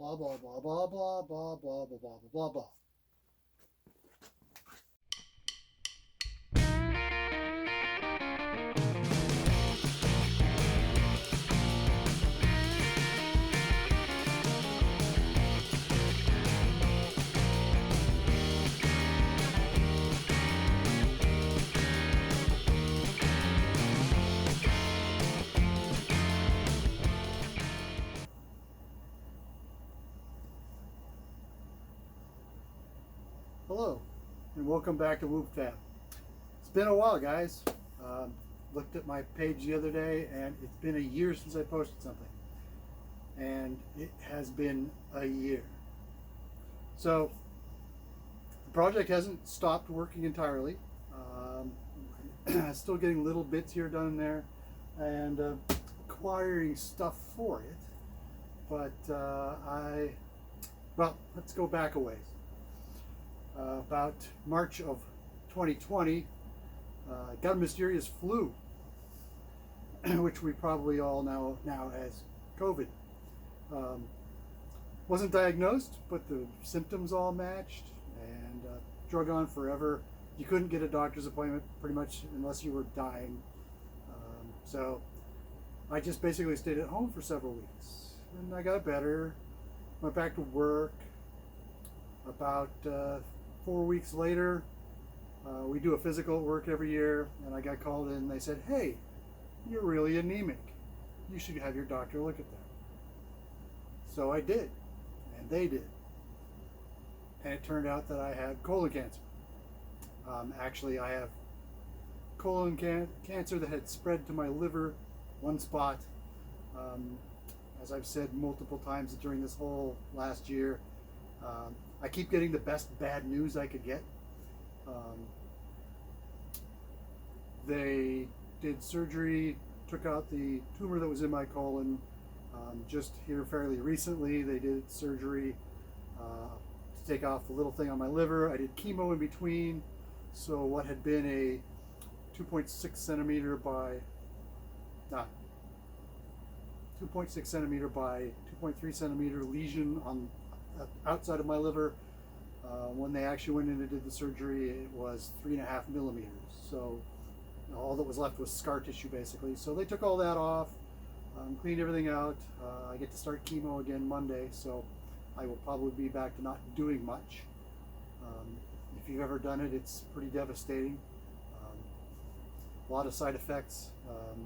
Blah, blah, blah, blah, blah, blah, blah, blah, blah, blah, blah. Hello, and welcome back to WIWTS UP. It's been a while, guys. Looked at my page the other day, and it's been a year since I posted something. And it has been a year. So, the project hasn't stopped working entirely. Still getting little bits here, done, and there, and acquiring stuff for it. But well, let's go back a ways. About March of 2020, got a mysterious flu, which we probably all know now as COVID. Wasn't diagnosed, but the symptoms all matched, and drug on forever. You couldn't get a doctor's appointment pretty much unless you were dying. So I just basically stayed at home for several weeks, and I got better, went back to work. About 4 weeks later, we do a physical at work every year, and I got called in and they said, "Hey, you're really anemic. You should have your doctor look at that." So I did, and they did. And it turned out that I had colon cancer. Actually, I have colon cancer that had spread to my liver, one spot. As I've said multiple times during this whole last year, I keep getting the best bad news I could get. They did surgery, took out the tumor that was in my colon. Just here fairly recently, they did surgery to take off the little thing on my liver. I did chemo in between, so what had been a 2.6 centimeter by 2.6 centimeter by 2.3 centimeter lesion on outside of my liver. When they actually went in and did the surgery, it was 3.5 millimeters. So all that was left was scar tissue, basically. So they took all that off, cleaned everything out. I get to start chemo again Monday, so I will probably be back to not doing much. If you've ever done it, it's pretty devastating. A lot of side effects.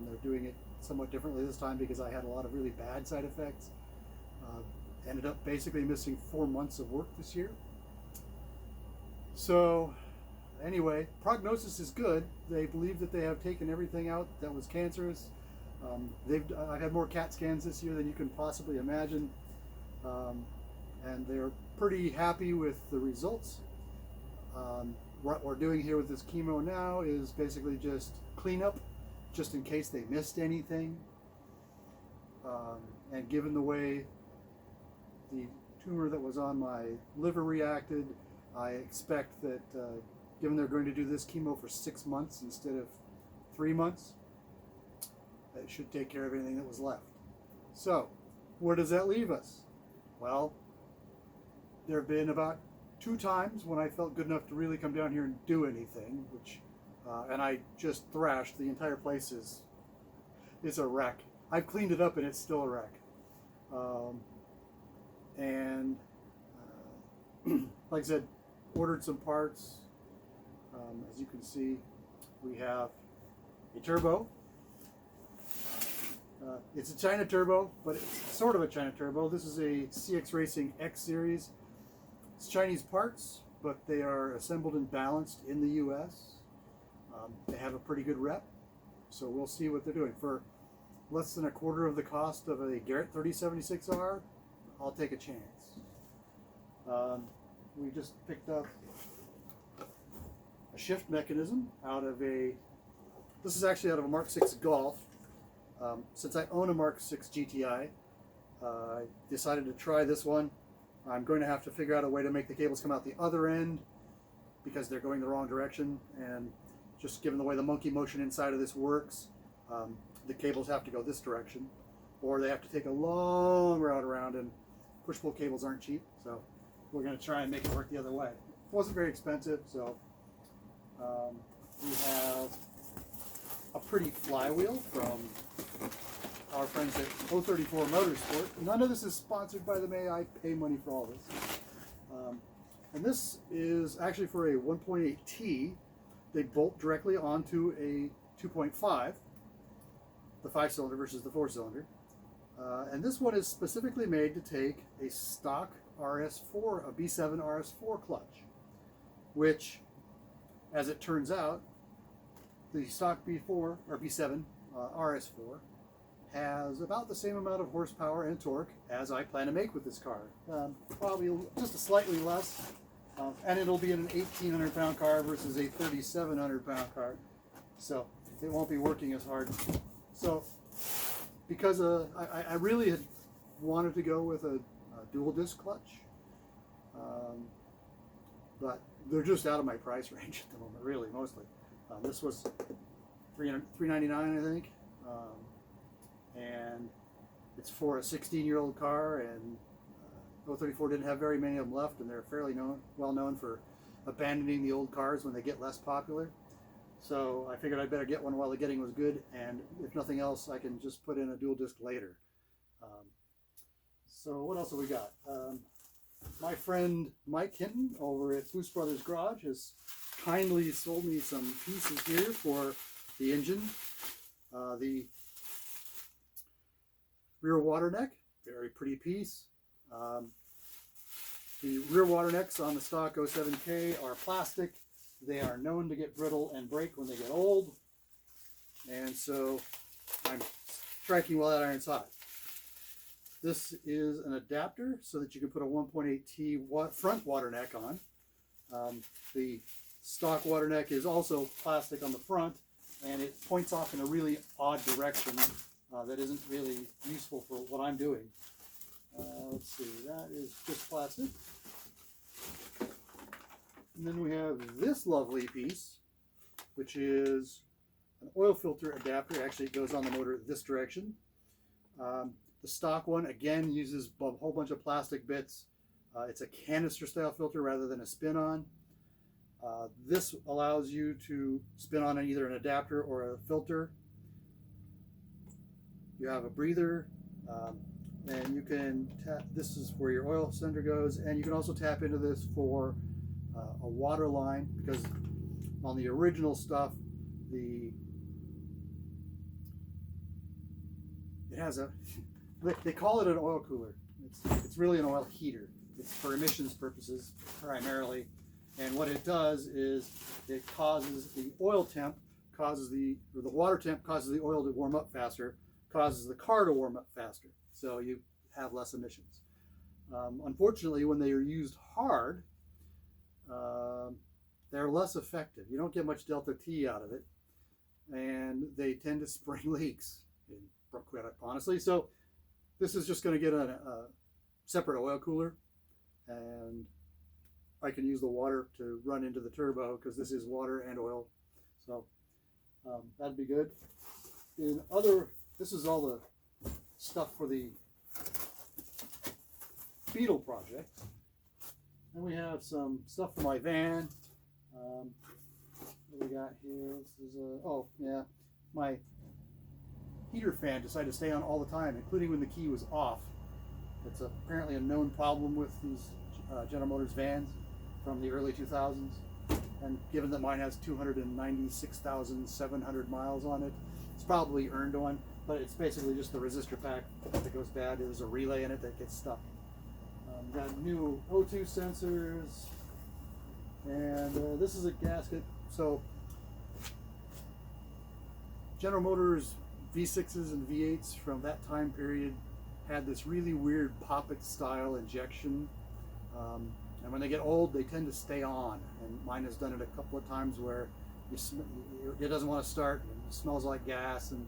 They're doing it somewhat differently this time because I had a lot of really bad side effects. Ended up basically missing 4 months of work this year. So anyway, prognosis is good. They believe that they have taken everything out that was cancerous. I've had more CAT scans this year than you can possibly imagine, and they're pretty happy with the results. What we're doing here with this chemo now is basically just cleanup, just in case they missed anything. And given the way the tumor that was on my liver reacted, I expect that given they're going to do this chemo for 6 months instead of 3 months, it should take care of anything that was left. So where does that leave us? Well, there have been about 2 times when I felt good enough to really come down here and do anything, which and I just thrashed. The entire place is a wreck. I've cleaned it up and it's still a wreck. And like I said, ordered some parts. As you can see, we have a turbo. It's a China turbo, but it's sort of a China turbo. This is a CX Racing X Series. It's Chinese parts, but they are assembled and balanced in the US. They have a pretty good rep, so we'll see what they're doing. For less than a quarter of the cost of a Garrett 3076R, I'll take a chance. We just picked up a shift mechanism out of this is actually out of a Mark 6 Golf. Since I own a Mark 6 GTI, I decided to try this one. I'm going to have to figure out a way to make the cables come out the other end because they're going the wrong direction, and just given the way the monkey motion inside of this works, the cables have to go this direction, or they have to take a long route around, and push-pull cables aren't cheap, so we're going to try and make it work the other way. It wasn't very expensive, so we have a pretty flywheel from our friends at 034 Motorsport. None of this is sponsored by them. I pay money for all this. And this is actually for a 1.8T. They bolt directly onto a 2.5, the 5-cylinder versus the 4-cylinder. And this one is specifically made to take a stock RS4, a B7 RS4 clutch, which, as it turns out, the stock B4 or B7 RS4 has about the same amount of horsepower and torque as I plan to make with this car. Probably just a slightly less, and it'll be an 1,800 pound car versus a 3,700 pound car, so it won't be working as hard. So because I really had wanted to go with a dual disc clutch, but they're just out of my price range at the moment, really, mostly. This was $399, I think, and it's for a 16-year-old car, and 034 didn't have very many of them left, and they're fairly well known for abandoning the old cars when they get less popular. So I figured I'd better get one while the getting was good, and if nothing else, I can just put in a dual disc later. So what else have we got? My friend Mike Hinton over at Boost Brothers Garage has kindly sold me some pieces here for the engine. The rear water neck, very pretty piece. The rear water necks on the stock 07K are plastic. They are known to get brittle and break when they get old, and so I'm striking while that iron's hot. This is an adapter so that you can put a 1.8T front water neck on. The stock water neck is also plastic on the front, and it points off in a really odd direction that isn't really useful for what I'm doing. Let's see, that is just plastic. And then we have this lovely piece, which is an oil filter adapter. Actually, it goes on the motor this direction. The stock one, again, uses a whole bunch of plastic bits. It's a canister style filter rather than a spin-on. This allows you to spin on either an adapter or a filter. You have a breather, and you can tap, this is where your oil cylinder goes, and you can also tap into this for a water line, because on the original stuff, it has a, they call it an oil cooler. It's really an oil heater. It's for emissions purposes primarily, and what it does is it causes the oil temp, or the water temp causes the oil to warm up faster, causes the car to warm up faster, so you have less emissions. Unfortunately, when they are used hard, they're less effective. You don't get much delta T out of it, and they tend to spring leaks, quite honestly. So this is just going to get a separate oil cooler, and I can use the water to run into the turbo, because this is water and oil, so that'd be good. This is all the stuff for the Beetle project. And we have some stuff for my van. What we got here? This is my heater fan decided to stay on all the time, including when the key was off. It's apparently a known problem with these General Motors vans from the early 2000s. And given that mine has 296,700 miles on it, it's probably earned one, but it's basically just the resistor pack that goes bad. There's a relay in it that gets stuck. Got new O2 sensors, and this is a gasket. So General Motors V6s and V8s from that time period had this really weird poppet style injection, and when they get old they tend to stay on, and mine has done it a couple of times where it doesn't want to start, and it smells like gas, and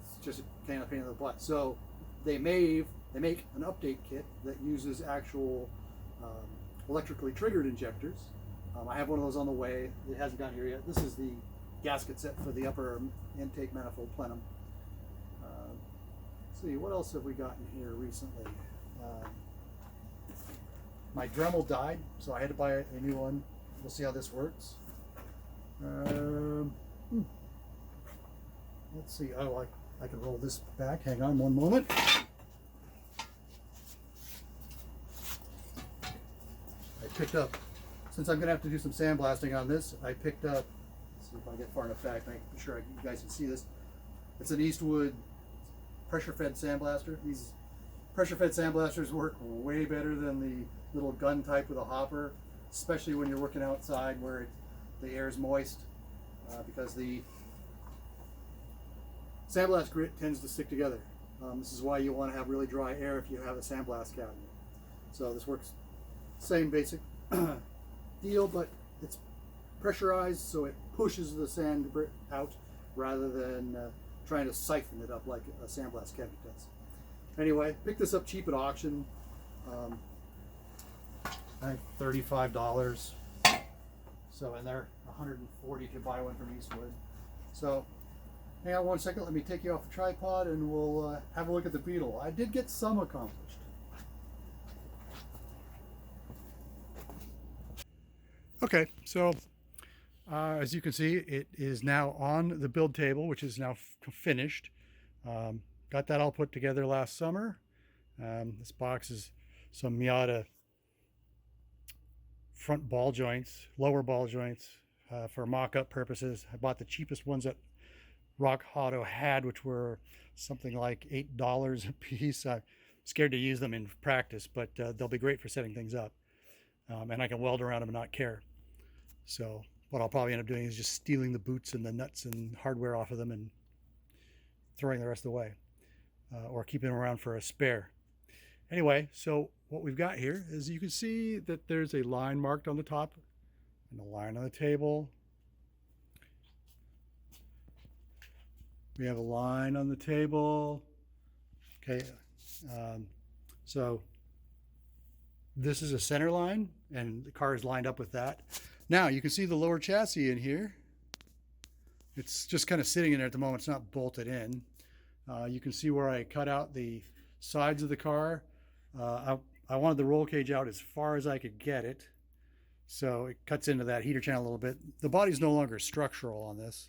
it's just a pain in the butt. So they make an update kit that uses actual electrically triggered injectors. I have one of those on the way. It hasn't gotten here yet. This is the gasket set for the upper intake manifold plenum. Let's see, what else have we gotten here recently? My Dremel died, so I had to buy a new one. We'll see how this works. Let's see. Oh, I can roll this back. Hang on one moment. I picked up, since I'm going to have to do some sandblasting on this, I picked up, let's see if I get far enough back, make sure you guys can see this. It's an Eastwood pressure-fed sandblaster. These pressure-fed sandblasters work way better than the little gun type with a hopper, especially when you're working outside where the air is moist, because the sandblast grit tends to stick together. This is why you want to have really dry air if you have a sandblast cabinet. So this works same basic deal, but it's pressurized, so it pushes the sand out rather than trying to siphon it up like a sandblast cabinet does. Anyway, picked this up cheap at auction. I think $35. So, and they're $140 if you buy one from Eastwood. So, hang on one second. Let me take you off the tripod, and we'll have a look at the Beetle. I did get some accomplished. Okay, so as you can see, it is now on the build table, which is now finished. Got that all put together last summer. This box is some Miata front ball joints, lower ball joints for mock-up purposes. I bought the cheapest ones that Rock Auto had, which were something like $8 a piece. I'm scared to use them in practice, but they'll be great for setting things up. And I can weld around them and not care. So what I'll probably end up doing is just stealing the boots and the nuts and hardware off of them and throwing the rest of the way, or keeping them around for a spare. Anyway, so what we've got here is you can see that there's a line marked on the top and a line on the table. We have a line on the table. Okay, so this is a center line, and the car is lined up with that. Now you can see the lower chassis in here. It's just kind of sitting in there at the moment. It's not bolted in. You can see where I cut out the sides of the car. I wanted the roll cage out as far as I could get it, so it cuts into that heater channel a little bit. The body's no longer structural on this.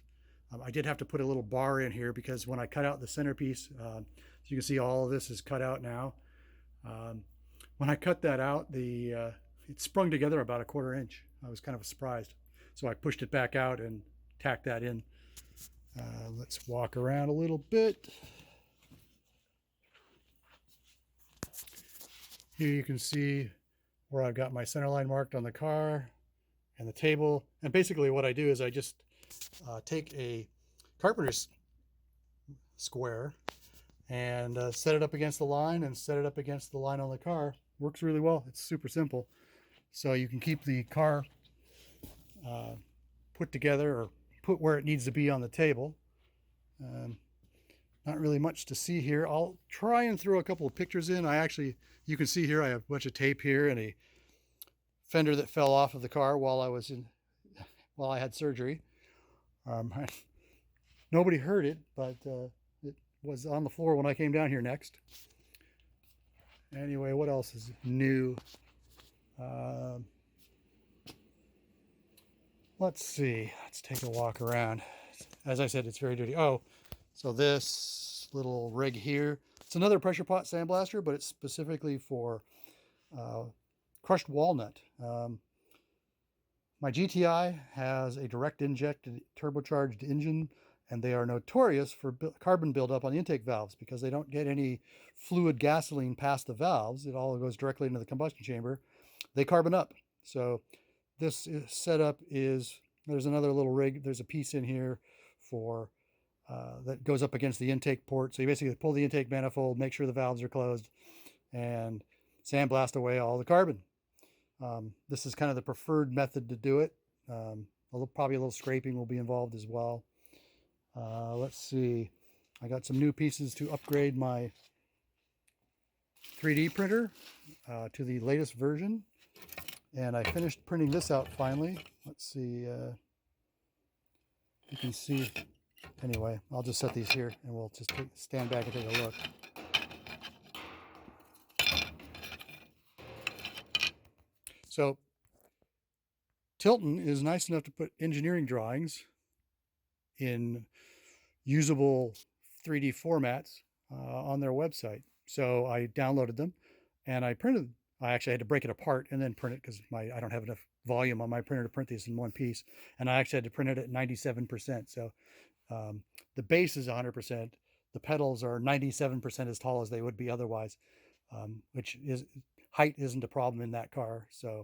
I did have to put a little bar in here because when I cut out the centerpiece, so you can see all of this is cut out now. When I cut that out, it sprung together about a 1/4 inch. I was kind of surprised. So I pushed it back out and tacked that in. Let's walk around a little bit. Here you can see where I've got my center line marked on the car and the table. And basically what I do is I just take a carpenter's square and set it up against the line and set it up against the line on the car. Works really well. It's super simple. So you can keep the car put together or put where it needs to be on the table. Not really much to see here. I'll try and throw a couple of pictures in. You can see here I have a bunch of tape here and a fender that fell off of the car while I had surgery. Nobody heard it, but it was on the floor when I came down here next. Anyway, what else is new? Let's see. Let's take a walk around. As I said, it's very dirty. Oh, so this little rig here, it's another pressure pot sandblaster, but it's specifically for crushed walnut. My GTI has a direct injected turbocharged engine, and they are notorious for carbon buildup on the intake valves because they don't get any fluid gasoline past the valves. It all goes directly into the combustion chamber. They carbon up. So this setup is, there's another little rig. There's a piece in here for that goes up against the intake port. So you basically pull the intake manifold, make sure the valves are closed, and sandblast away all the carbon. This is kind of the preferred method to do it. Probably a little scraping will be involved as well. Let's see. I got some new pieces to upgrade my 3D printer to the latest version. And I finished printing this out finally. Let's see. You can see. Anyway, I'll just set these here and we'll just stand back and take a look. So Tilton is nice enough to put engineering drawings in usable 3D formats on their website. So I downloaded them and I printed. I actually had to break it apart and then print it because I don't have enough volume on my printer to print these in one piece. And I actually had to print it at 97%. So the base is 100%. The pedals are 97% as tall as they would be otherwise, which is height isn't a problem in that car. So,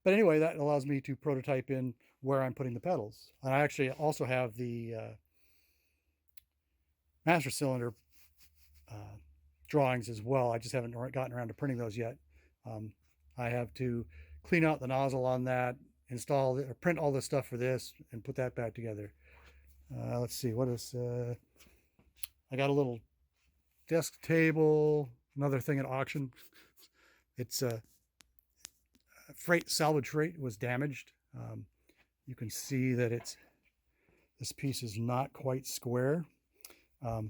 but anyway, that allows me to prototype in where I'm putting the pedals. And I actually also have the master cylinder drawings as well. I just haven't gotten around to printing those yet. I have to clean out the nozzle on that, install or print all the stuff for this, and put that back together. Let's see, what is I got a little desk table, another thing at auction. It's salvage freight was damaged. You can see that this piece is not quite square. A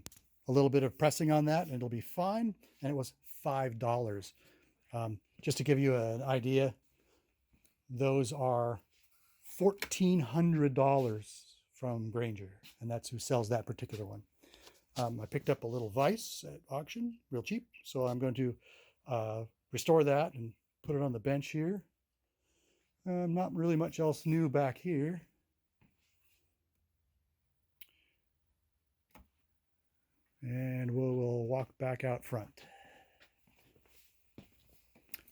little bit of pressing on that and it'll be fine. And it was $5. Just to give you an idea, those are $1,400 from Granger, and that's who sells that particular one. I picked up a little vise at auction, real cheap, so I'm going to restore that and put it on the bench here. Not really much else new back here. And we'll walk back out front.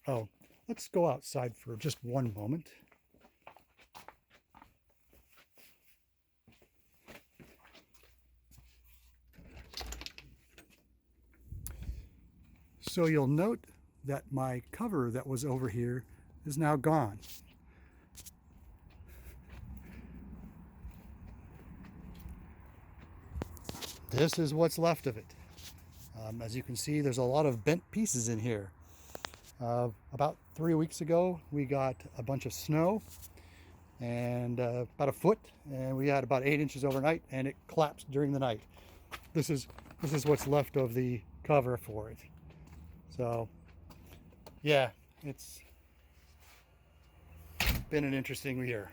Oh, let's go outside for just one moment. So you'll note that my cover that was over here is now gone. This is what's left of it. As you can see, there's a lot of bent pieces in here. About 3 weeks ago, we got a bunch of snow and about a foot, and we had about 8 inches overnight, and it collapsed during the night. This is what's left of the cover for it. So, yeah, it's been an interesting year.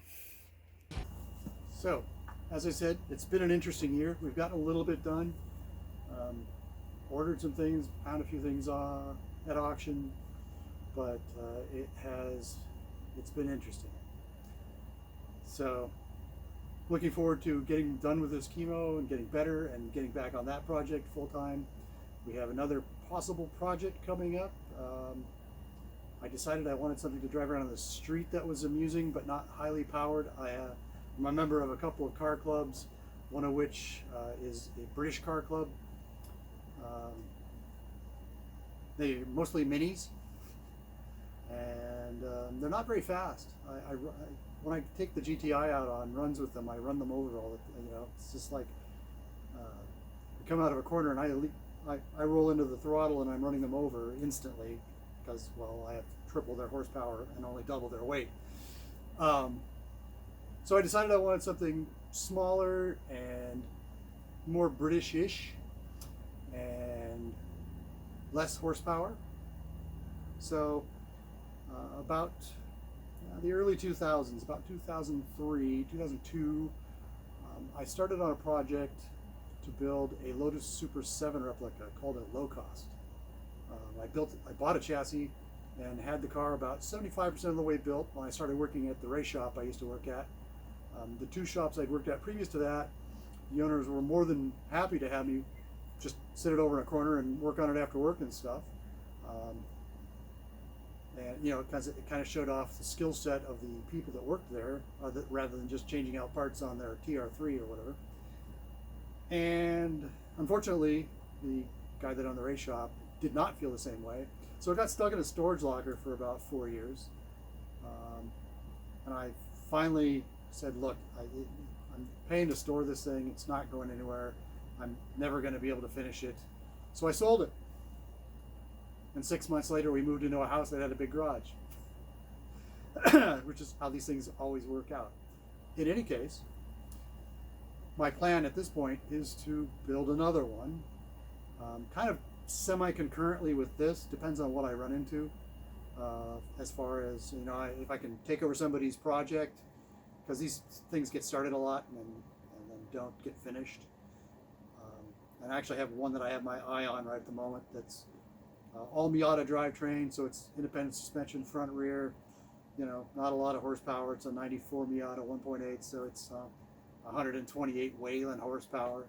So, as I said, it's been an interesting year. We've gotten a little bit done. Ordered some things, found a few things at auction, but it's been interesting. So, looking forward to getting done with this chemo and getting better and getting back on that project full time. We have another possible project coming up. I decided I wanted something to drive around on the street that was amusing but not highly powered. I'm a member of a couple of car clubs, one of which is a British car club. They're mostly minis, and they're not very fast. When I take the GTI out on runs with them, I run them over all the, it's just like I come out of a corner and I roll into the throttle and I'm running them over instantly because, well, I have triple their horsepower and only double their weight. So I decided I wanted something smaller and more British-ish and less horsepower. So about the early 2000s, about 2003, 2002, I started on a project to build a Lotus Super 7 replica called a low cost. I bought a chassis and had the car about 75% of the way built when I started working at the race shop I used to work at. The 2 shops I'd worked at previous to that, the owners were more than happy to have me just sit it over in a corner and work on it after work and stuff. And it kind of showed off the skill set of the people that worked there, rather than just changing out parts on their TR3 or whatever. And unfortunately, the guy that owned the race shop did not feel the same way. So I got stuck in a storage locker for about 4 years. And I finally said, look, I'm paying to store this thing. It's not going anywhere. I'm never going to be able to finish it. So I sold it. And 6 months later, we moved into a house that had a big garage, which is how these things always work out. In any case, my plan at this point is to build another one, kind of semi-concurrently with this, depends on what I run into. as far as, you know, if I can take over somebody's project, because these things get started a lot and then don't get finished. And I actually have one that I have my eye on right at the moment that's all Miata drivetrain, so it's independent suspension, front, rear, you know, not a lot of horsepower. It's a 94 Miata 1.8, so it's 128 Wayland horsepower.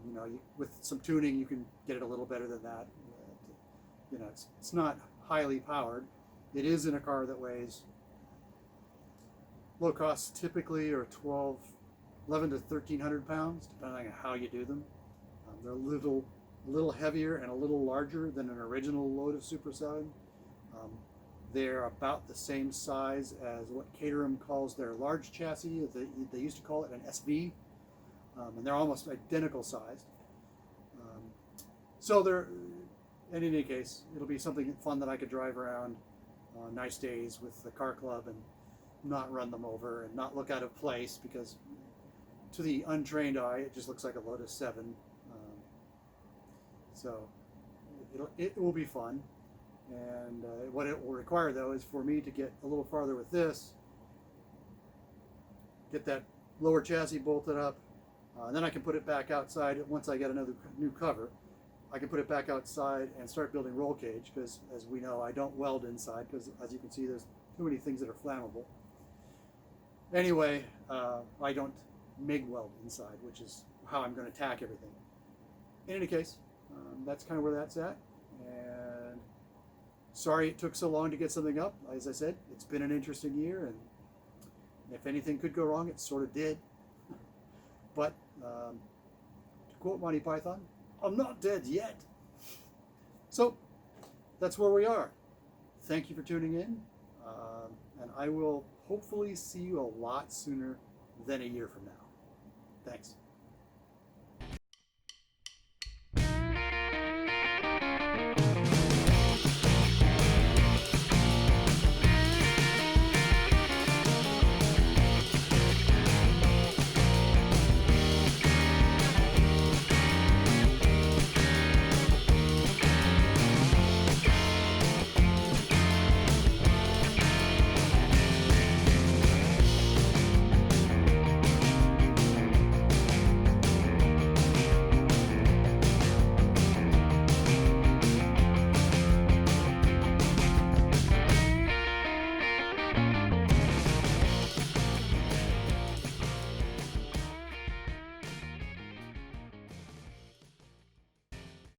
You know, with some tuning, you can get it a little better than that. You know, it's not highly powered. It is in a car that weighs, low costs typically are 11 to 1,300 pounds, depending on how you do them. They're a little heavier and a little larger than an original Lotus Super 7. They're about the same size as what Caterham calls their large chassis. They used to call it an SV, and they're almost identical sized. So they're, in any case, it'll be something fun that I could drive around on nice days with the car club and not run them over and not look out of place, because to the untrained eye, it just looks like a Lotus 7. So it will be fun. And what it will require, though, is for me to get a little farther with this, get that lower chassis bolted up, and then I can put it back outside. Once I get another new cover, I can put it back outside and start building roll cage, because, as we know, I don't weld inside, because, as you can see, there's too many things that are flammable. Anyway, I don't MIG weld inside, which is how I'm going to tack everything. In any case, that's kind of where that's at. And sorry it took so long to get something up. As I said, it's been an interesting year, and if anything could go wrong, it sort of did. But to quote Monty Python, I'm not dead yet. So that's where we are. Thank you for tuning in, and I will hopefully see you a lot sooner than a year from now. Thanks.